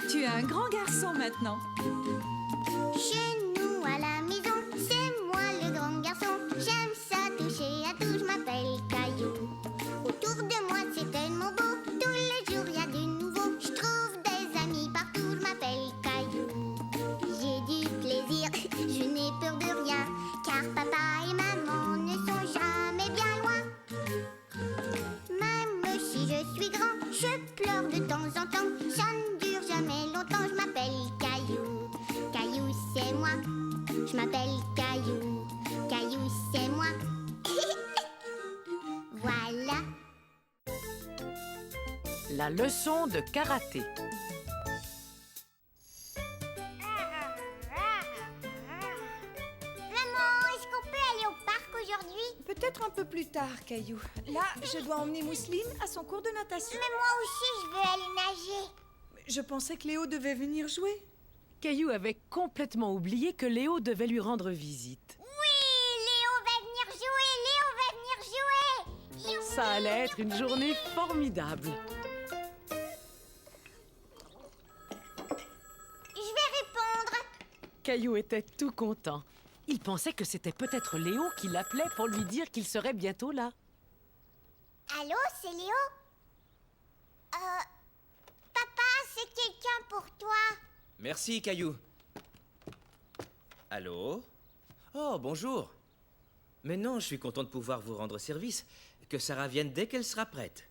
Tu es un grand garçon maintenant. Chez nous à la maison, c'est moi le grand garçon. J'aime ça toucher à tout, je m'appelle Caillou. Autour de moi c'est tellement beau, tous les jours y a du nouveau. Je trouve des amis partout, je m'appelle Caillou. J'ai du plaisir, je n'ai peur de rien, car papa et maman ne sont jamais bien loin. Même si je suis grand, je pleure de temps en temps. Ça ne dure jamais longtemps, je m'appelle Caillou. Caillou c'est moi, je m'appelle Caillou. Caillou c'est moi. Voilà. La leçon de karaté. Maman, est-ce qu'on peut aller au parc aujourd'hui? Peut-être un peu plus tard, Caillou. Là, je dois emmener Mousseline à son cours de natation. Mais moi aussi, je veux aller nager. Je pensais que Léo devait venir jouer. Caillou avait complètement oublié que Léo devait lui rendre visite. Oui, Léo va venir jouer. Léo va venir jouer. Ça allait être une journée formidable. Je vais répondre. Caillou était tout content. Il pensait que c'était peut-être Léo qui l'appelait pour lui dire qu'il serait bientôt là. Allô, c'est Léo? Papa, c'est quelqu'un pour toi. Merci, Caillou. Allô? Oh, bonjour. Mais non, je suis content de pouvoir vous rendre service. Que Sarah vienne dès qu'elle sera prête.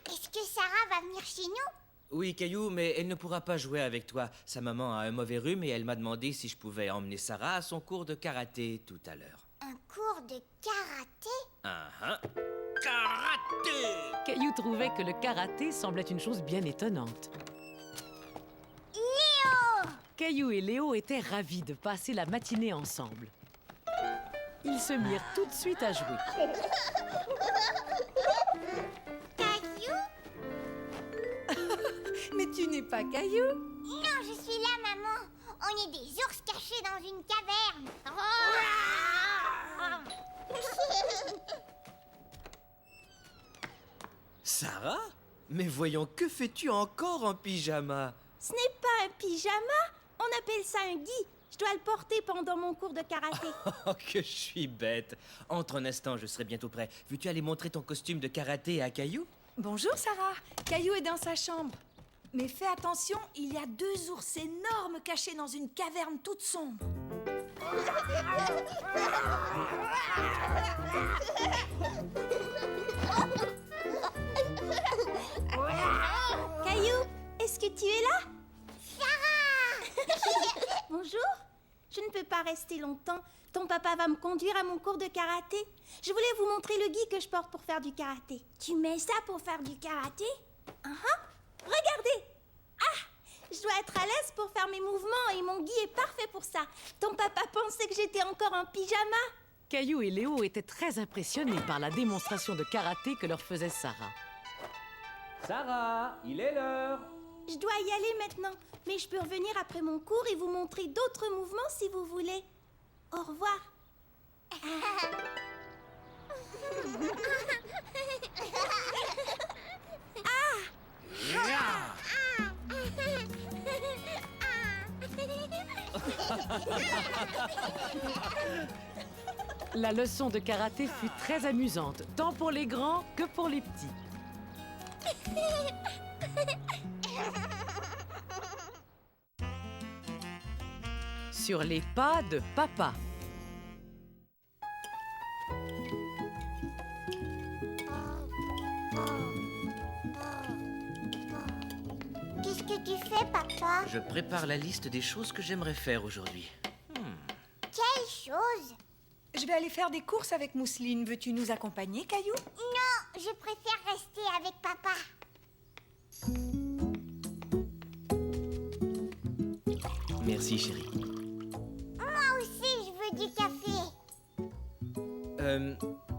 Est-ce que Sarah va venir chez nous? Oui, Caillou, mais elle ne pourra pas jouer avec toi. Sa maman a un mauvais rhume et elle m'a demandé si je pouvais emmener Sarah à son cours de karaté tout à l'heure. Un cours de karaté? Ah ah. Karaté! Caillou trouvait que le karaté semblait une chose bien étonnante. Léo! Caillou et Léo étaient ravis de passer la matinée ensemble. Ils se mirent tout de suite à jouer. Caillou? Mais tu n'es pas Caillou. Non, je suis là, maman. On est des ours cachés dans une caverne. Sarah? Mais voyons, que fais-tu encore en pyjama? Ce n'est pas un pyjama, on appelle ça un gi. Je dois le porter pendant mon cours de karaté. Oh, que je suis bête. Entre un instant, je serai bientôt prêt. Veux-tu aller montrer ton costume de karaté à Caillou? Bonjour, Sarah. Caillou est dans sa chambre. Mais fais attention, il y a 2 ours énormes cachés dans une caverne toute sombre. Caillou, est-ce que tu es là? Sarah! Bonjour. Je ne peux pas rester longtemps. Ton papa va me conduire à mon cours de karaté. Je voulais vous montrer le gi que je porte pour faire du karaté. Tu mets ça pour faire du karaté? Regardez. Je dois être à l'aise pour faire mes mouvements et mon gi est parfait pour ça. Ton papa pensait que j'étais encore en pyjama. Caillou et Léo étaient très impressionnés par la démonstration de karaté que leur faisait Sarah. Sarah, il est l'heure. Je dois y aller maintenant, mais je peux revenir après mon cours et vous montrer d'autres mouvements si vous voulez. Au revoir. La leçon de karaté fut très amusante, tant pour les grands que pour les petits. Sur les pas de papa. Qu'est-ce que tu fais, papa? Je prépare la liste des choses que j'aimerais faire aujourd'hui. Quelle chose? Je vais aller faire des courses avec Mousseline. Veux-tu nous accompagner, Caillou? Non, je préfère rester avec papa. Merci, chérie. Moi aussi, je veux du café.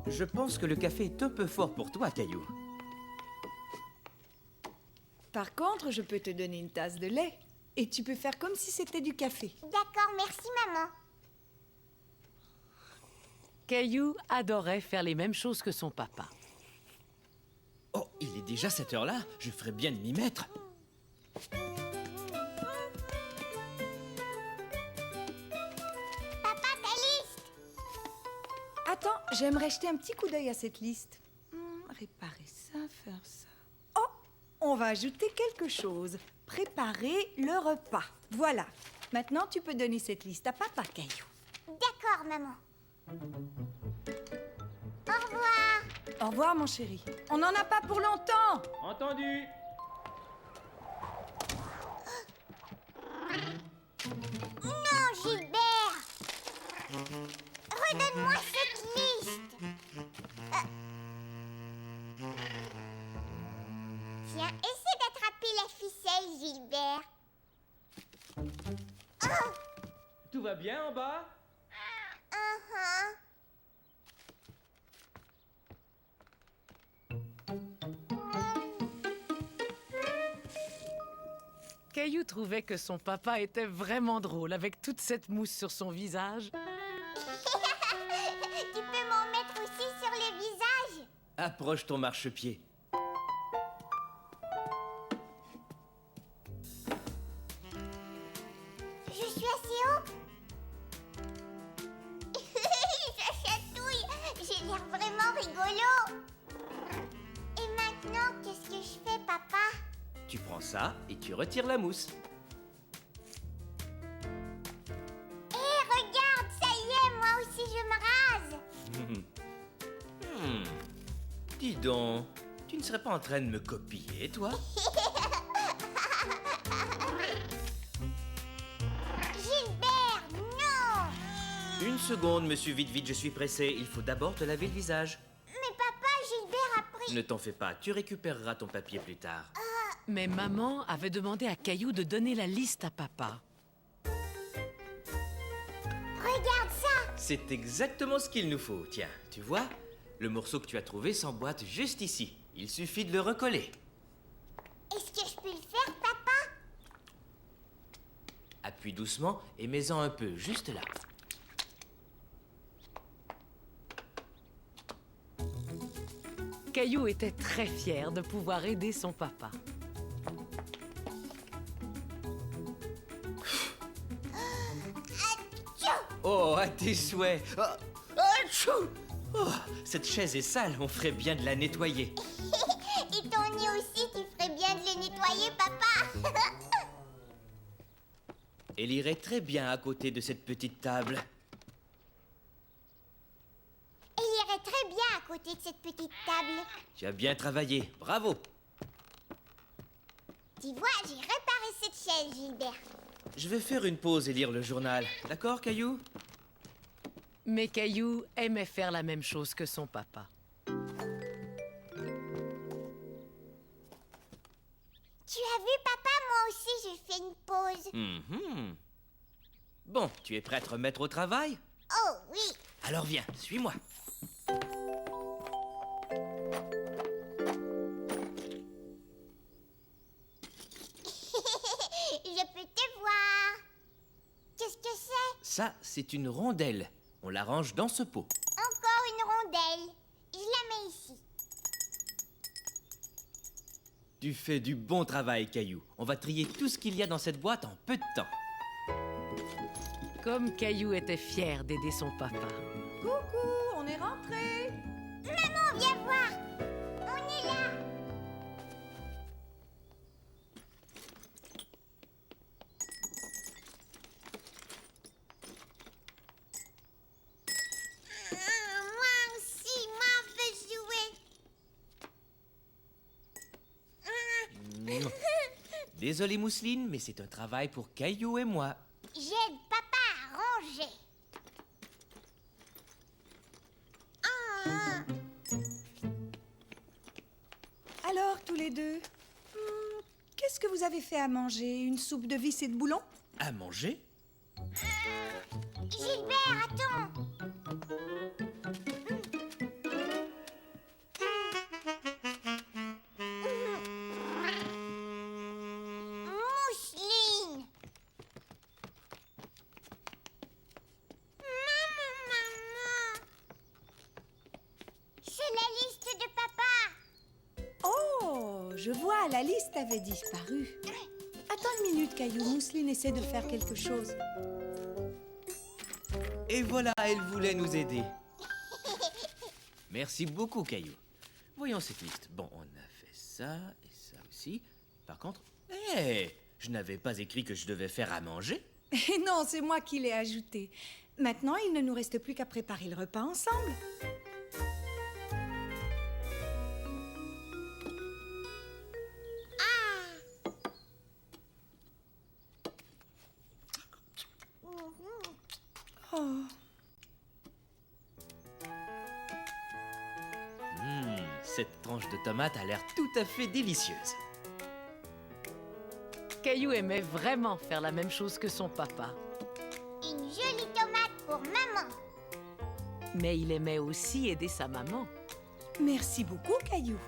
Je pense que le café est un peu fort pour toi, Caillou. Par contre, je peux te donner une tasse de lait. Et tu peux faire comme si c'était du café. D'accord, merci, maman. Caillou adorait faire les mêmes choses que son papa. Oh, Il est déjà cette heure-là. Je ferais bien de m'y mettre. Papa, ta liste. Attends, j'aimerais jeter un petit coup d'œil à cette liste. Réparer ça, faire ça. Oh, on va ajouter quelque chose. Préparer le repas. Voilà. Maintenant, tu peux donner cette liste à papa, Caillou. D'accord, maman. Au revoir. Au revoir, mon chéri. On n'en a pas pour longtemps. Entendu. Non, Gilbert. Redonne-moi cette liste. Tiens, essaie d'attraper la ficelle, Gilbert. Tout va bien en bas? Uh-huh. Caillou trouvait que son papa était vraiment drôle avec toute cette mousse sur son visage. Tu peux m'en mettre aussi sur le visage? Approche ton marchepied. Je suis assez haut. Je chatouille. J'ai l'air vraiment rigolo. Et maintenant, qu'est-ce que je fais, papa? Tu prends ça et tu retires la mousse. Hé, regarde, ça y est, moi aussi je me rase. Dis donc, tu ne serais pas en train de me copier, toi? Gilbert, non! Une seconde, monsieur, vite, vite, je suis pressé. Il faut d'abord te laver le visage. Mais papa, Gilbert a pris... Ne t'en fais pas, tu récupéreras ton papier plus tard. Mais maman avait demandé à Caillou de donner la liste à papa. Regarde ça! C'est exactement ce qu'il nous faut. Tiens, tu vois? Le morceau que tu as trouvé s'emboîte juste ici. Il suffit de le recoller. Est-ce que je peux le faire, papa? Appuie doucement et mets-en un peu, juste là. Caillou était très fier de pouvoir aider son papa. Oh, à tes souhaits. Oh, atchou! Oh, cette chaise est sale, on ferait bien de la nettoyer. Et ton nez aussi, tu ferais bien de le nettoyer, papa. Elle irait très bien à côté de cette petite table. Il irait très bien à côté de cette petite table. Tu as bien travaillé, bravo. Tu vois, j'ai réparé cette chaise, Gilbert. Je vais faire une pause et lire le journal. D'accord, Caillou? Mais Caillou aimait faire la même chose que son papa. Tu as vu, papa, moi aussi, j'ai fait une pause. Mhm. Bon, tu es prêt à te remettre au travail? Oh oui. Alors viens, suis-moi. Je peux te voir. Qu'est-ce que c'est? Ça, c'est une rondelle. On la range dans ce pot. Encore une rondelle. Je la mets ici. Tu fais du bon travail, Caillou. On va trier tout ce qu'il y a dans cette boîte en peu de temps. Comme Caillou était fier d'aider son papa. Coucou, on est rentré. Maman, viens voir. On est là. Moi aussi, moi, veux jouer. Désolé, Mousseline, mais c'est un travail pour Caillou et moi. J'aide papa à ranger. Alors, tous les deux, qu'est-ce que vous avez fait à manger? Une soupe de vis et de boulons? À manger? Gilbert, attends. Mousseline. Maman. C'est la liste de papa. Oh, je vois, la liste avait disparu. Attends une minute, Caillou. Mousseline essaie de faire quelque chose. Et voilà, elle voulait nous aider. Merci beaucoup, Caillou. Voyons cette liste. Bon, on a fait ça et ça aussi. Par contre, je n'avais pas écrit que je devais faire à manger. Et non, c'est moi qui l'ai ajouté. Maintenant, il ne nous reste plus qu'à préparer le repas ensemble. Oh. Cette tranche de tomate a l'air tout à fait délicieuse. Caillou aimait vraiment faire la même chose que son papa. Une jolie tomate pour maman. Mais il aimait aussi aider sa maman. Merci beaucoup, Caillou.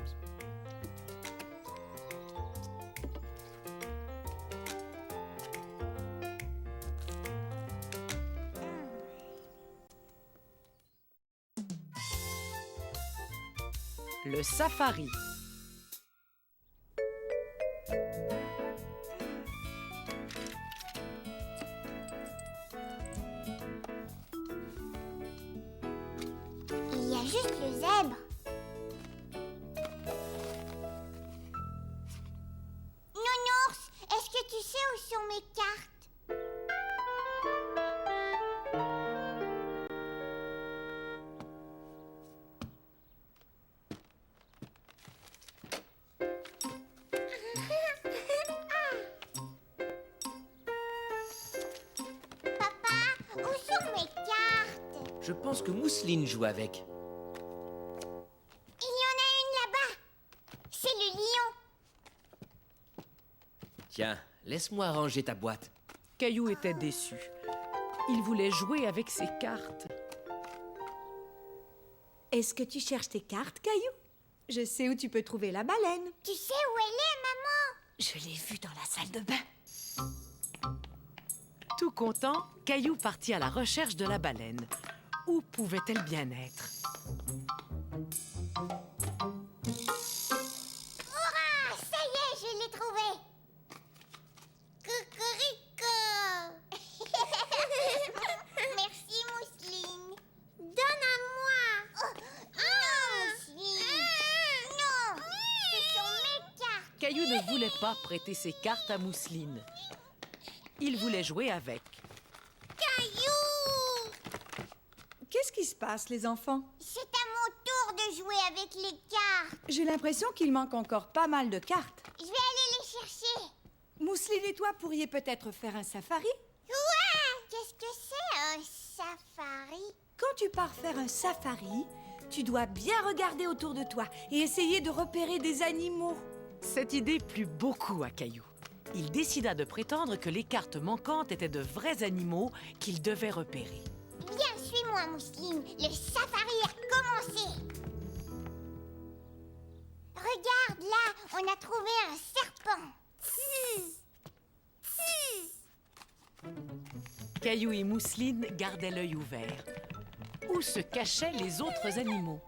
Le safari. Il y a juste le zèbre. Nounours, est-ce que tu sais où sont mes cartes? Papa, où sont mes cartes? Je pense que Mousseline joue avec. Il y en a une là-bas. C'est le lion. Tiens, laisse-moi ranger ta boîte. Caillou était déçu. Il voulait jouer avec ses cartes. Est-ce que tu cherches tes cartes, Caillou? Je sais où tu peux trouver la baleine. Tu sais où elle est, maman? Je l'ai vue dans la salle de bain. Tout content, Caillou partit à la recherche de la baleine. Où pouvait-elle bien être? Hurrah! Ça y est, je l'ai trouvée. Cocorico. Merci, Mousseline. Donne à moi. Non, Mousseline. Non, ce sont mes cartes. Caillou ne voulait pas prêter ses cartes à Mousseline. Il voulait jouer avec. Caillou! Qu'est-ce qui se passe, les enfants? C'est à mon tour de jouer avec les cartes. J'ai l'impression qu'il manque encore pas mal de cartes. Je vais aller les chercher. Mousseline et toi pourriez peut-être faire un safari? Ouais! Qu'est-ce que c'est un safari? Quand tu pars faire un safari, tu dois bien regarder autour de toi et essayer de repérer des animaux. Cette idée plut beaucoup à Caillou. Il décida de prétendre que les cartes manquantes étaient de vrais animaux qu'il devait repérer. Viens, suis-moi, Mousseline. Le safari a commencé. Regarde, là, on a trouvé un serpent. Caillou et Mousseline gardaient l'œil ouvert. Où se cachaient les autres animaux?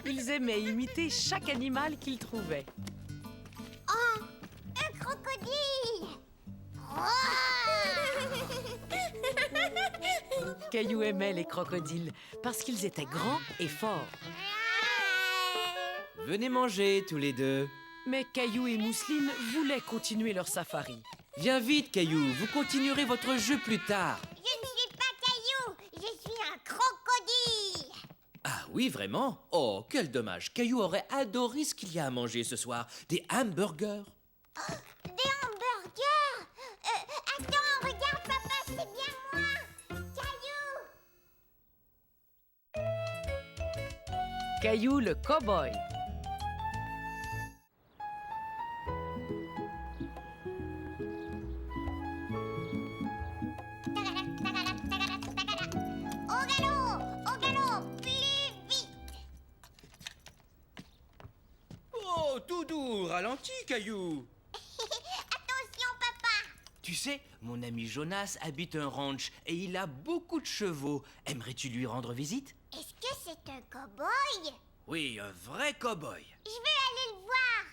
Ils aimaient imiter chaque animal qu'ils trouvaient. Oh, un crocodile. Caillou aimait les crocodiles parce qu'ils étaient grands et forts. Venez manger, tous les deux. Mais Caillou et Mousseline voulaient continuer leur safari. Viens vite, Caillou. Vous continuerez votre jeu plus tard. Je ne suis pas Caillou, je suis un crocodile. Ah oui, vraiment? Oh, quel dommage. Caillou aurait adoré ce qu'il y a à manger ce soir. Des hamburgers. Des hamburgers. Attends, regarde, papa, c'est bien moi. Caillou. Caillou le cow-boy. Au galop, plus vite. Oh, tout doux, ralentis, Caillou. Attention, papa. Tu sais, mon ami Jonas habite un ranch et il a beaucoup de chevaux. Aimerais-tu lui rendre visite? Est-ce que c'est un cow-boy? Oui, un vrai cow-boy. Je veux aller le voir.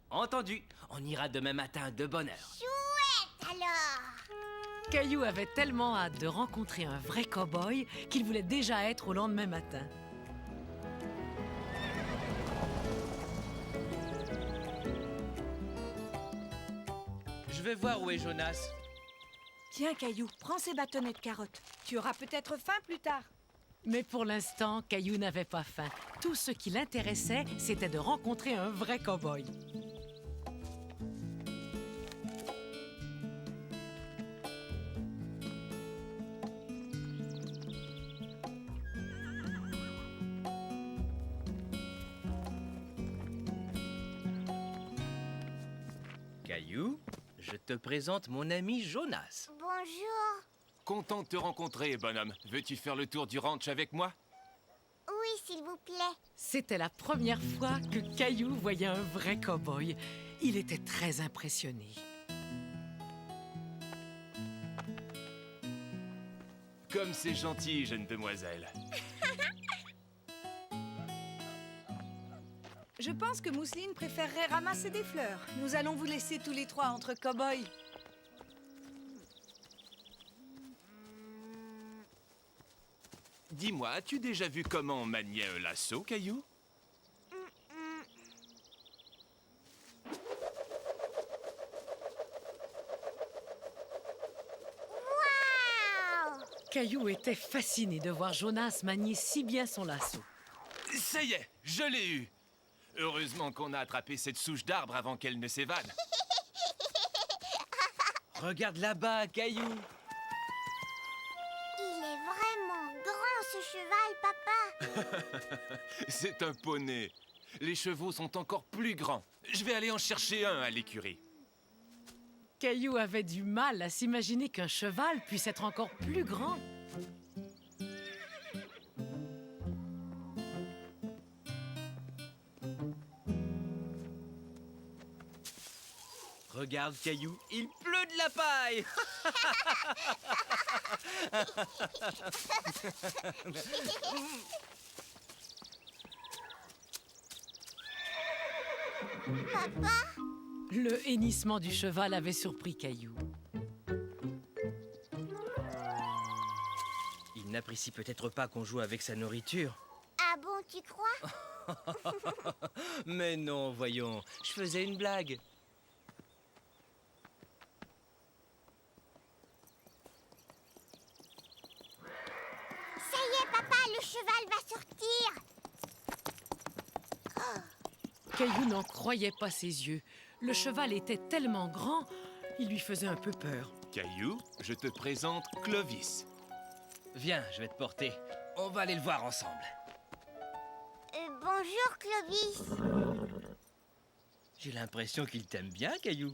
Entendu, on ira demain matin de bonne heure. Chouette alors. Caillou avait tellement hâte de rencontrer un vrai cow-boy qu'il voulait déjà être au lendemain matin. Je vais voir où est Jonas. Tiens, Caillou, prends ces bâtonnets de carottes. Tu auras peut-être faim plus tard. Mais pour l'instant, Caillou n'avait pas faim. Tout ce qui l'intéressait, c'était de rencontrer un vrai cow-boy. Caillou, je te présente mon ami Jonas. Bonjour. Content de te rencontrer, bonhomme. Veux-tu faire le tour du ranch avec moi? Oui, s'il vous plaît. C'était la première fois que Caillou voyait un vrai cow-boy. Il était très impressionné. Comme c'est gentil, jeune demoiselle. Je pense que Mousseline préférerait ramasser des fleurs. Nous allons vous laisser tous les trois entre cow-boys. Dis-moi, as-tu déjà vu comment on maniait un lasso, Caillou? Waouh! Caillou était fasciné de voir Jonas manier si bien son lasso. Ça y est, je l'ai eu! Heureusement qu'on a attrapé cette souche d'arbre avant qu'elle ne s'évade. Regarde là-bas, Caillou. Il est vraiment grand, ce cheval, papa. C'est un poney. Les chevaux sont encore plus grands. Je vais aller en chercher un à l'écurie. Caillou avait du mal à s'imaginer qu'un cheval puisse être encore plus grand. Regarde, Caillou, il pleut de la paille. Papa? Le hennissement du cheval avait surpris Caillou. Il n'apprécie peut-être pas qu'on joue avec sa nourriture. Ah bon, tu crois? Mais non, voyons, je faisais une blague. Ça y est, papa, le cheval va sortir. Caillou n'en croyait pas ses yeux. Le cheval était tellement grand, il lui faisait un peu peur. Caillou, je te présente Clovis. Viens, je vais te porter. On va aller le voir ensemble. Bonjour, Clovis. J'ai l'impression qu'il t'aime bien, Caillou.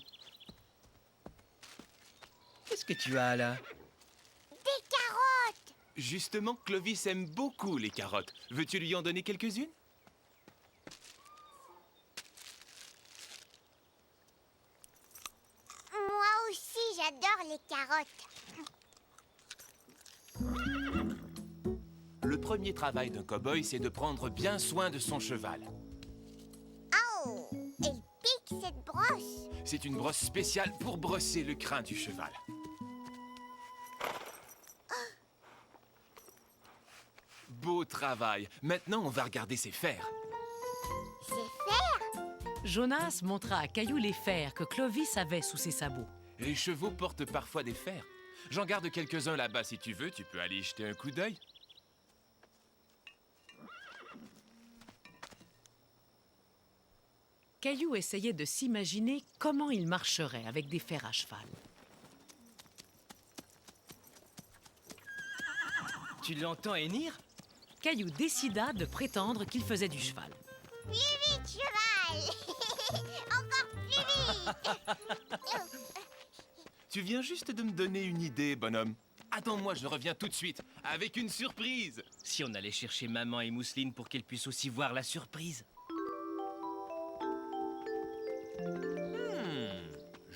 Qu'est-ce que tu as là? Des carottes. Justement, Clovis aime beaucoup les carottes. Veux-tu lui en donner quelques-unes? Moi aussi, j'adore les carottes. Le premier travail d'un cow-boy, c'est de prendre bien soin de son cheval. Oh, elle pique cette brosse. C'est une brosse spéciale pour brosser le crin du cheval. Beau travail. Maintenant, on va regarder ses fers. C'est faire. Jonas montra à Caillou les fers que Clovis avait sous ses sabots. Les chevaux portent parfois des fers. J'en garde quelques-uns là-bas si tu veux. Tu peux aller y jeter un coup d'œil. Caillou essayait de s'imaginer comment il marcherait avec des fers à cheval. Tu l'entends hennir? Caillou décida de prétendre qu'il faisait du cheval. Plus vite, cheval. Encore plus vite. Tu viens juste de me donner une idée, bonhomme. Attends-moi, je reviens tout de suite avec une surprise. Si on allait chercher maman et Mousseline pour qu'elles puissent aussi voir la surprise.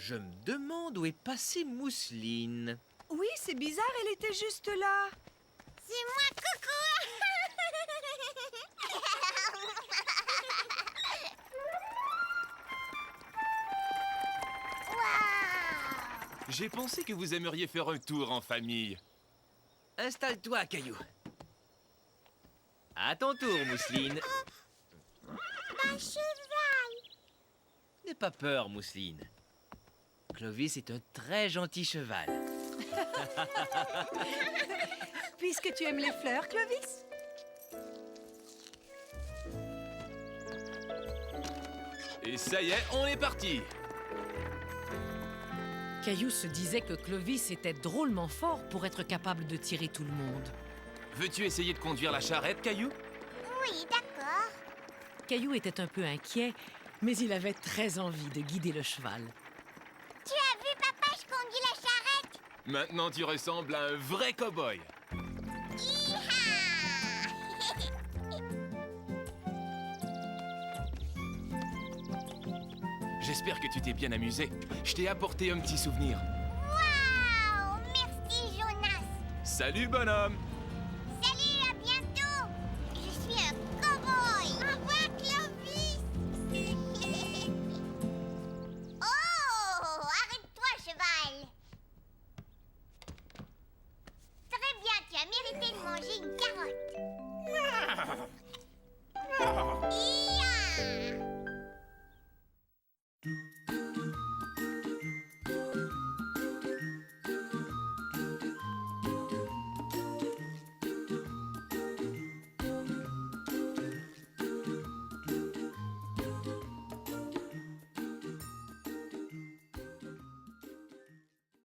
Je me demande où est passée Mousseline. Oui, c'est bizarre, elle était juste là. C'est moi, coucou. Waouh. J'ai pensé que vous aimeriez faire un tour en famille. Installe-toi, Caillou. À ton tour, Mousseline. Un cheval. N'aie pas peur, Mousseline. Clovis est un très gentil cheval. Puisque tu aimes les fleurs, Clovis. Et ça y est, on est parti. Caillou se disait que Clovis était drôlement fort pour être capable de tirer tout le monde. Veux-tu essayer de conduire la charrette, Caillou? Oui, d'accord. Caillou était un peu inquiet, mais il avait très envie de guider le cheval. Tu as vu, papa, je conduis la charrette. Maintenant, tu ressembles à un vrai cow-boy. Hi-ha. J'espère que tu t'es bien amusé. Je t'ai apporté un petit souvenir. Waouh. Merci, Jonas. Salut, bonhomme!